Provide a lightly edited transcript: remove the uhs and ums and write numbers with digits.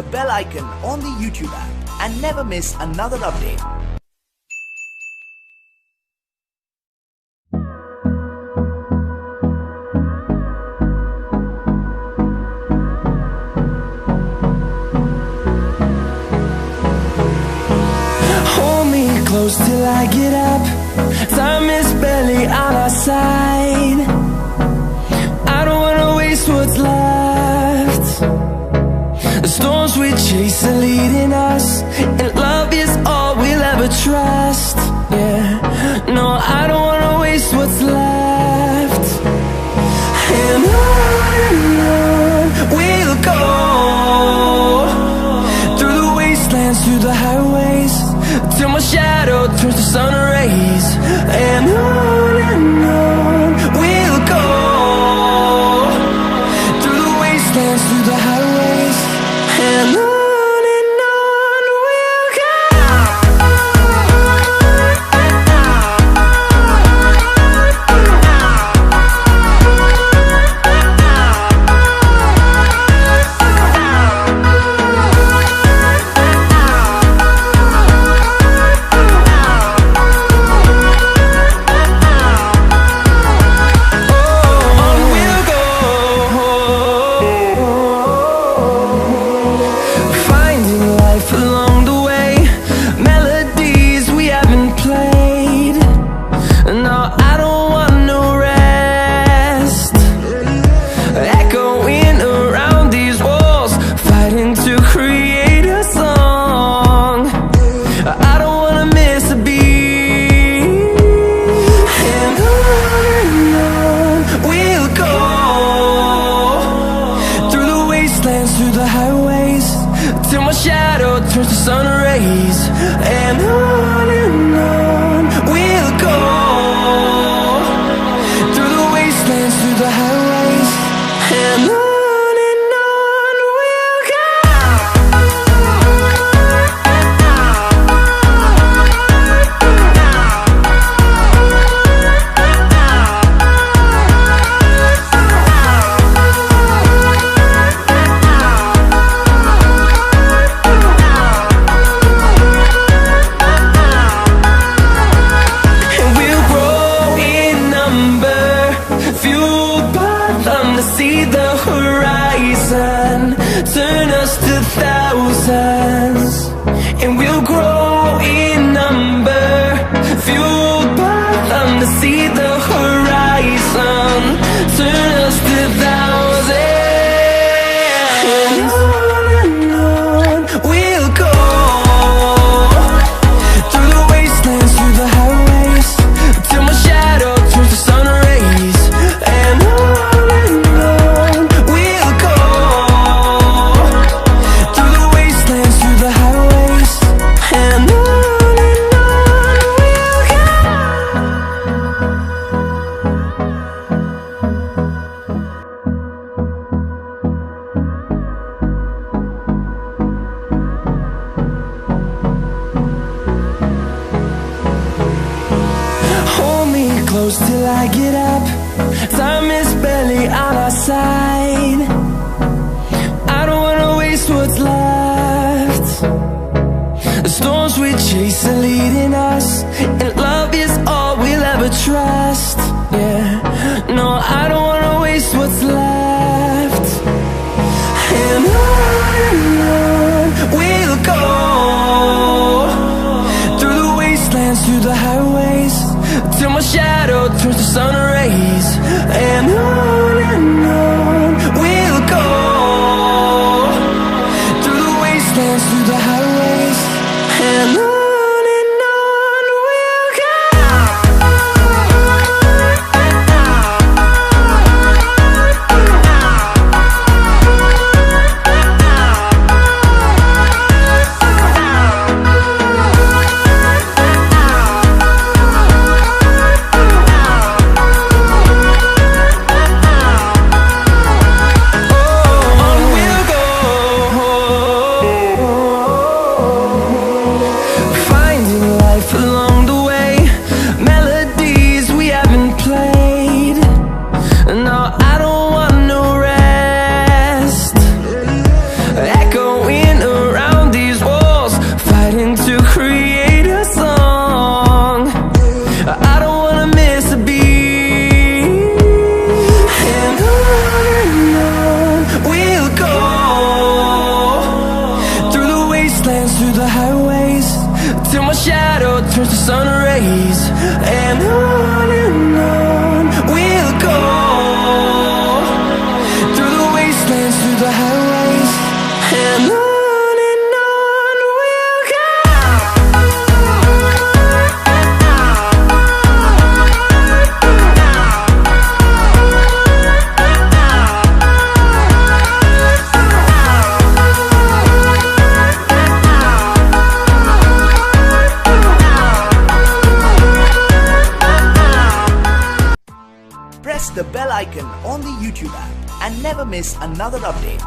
the bell icon on the YouTube app and never miss another update. Hold me close till I get up. Time is barely on our side. I don't wanna waste what's left. The storms we chase are leading us, and love is all we'll ever trust. Yeah, no, I don't wanna waste what's left. And on we'll go, through the wastelands, through the highways, till my shadow turns to sun rays. And on we'll go, through the wastelands, through the highways, and on we'll go. Through the highways, till my shadow turns to sun rays. And on we'll go, through the wastelands, through the highways, and on we'll go. See the horizon, turn us to thousands, and we'll grow in number, fueled by them. To see the horizon, turn us to thousands, and on we'll go, through the wastelands, through the highways, till my shadow turns to sun rays. And close till I get up. Time is barely on our side. I don't wanna waste what's left. The storms we chase are leading us, and love is all we'll ever trust. Yeah, no, I don't wanna waste what's left. And on we'll go, through the wastelands, through the highways, till my shadow turns to sun rays. And on we'll go, through the wastelands, through the highways, and on we'll go. till my shadow turns to sun rays. And on we'll go, through the wastelands, through the highways, and on we'll go. Press the bell icon on the YouTube app and never miss another update.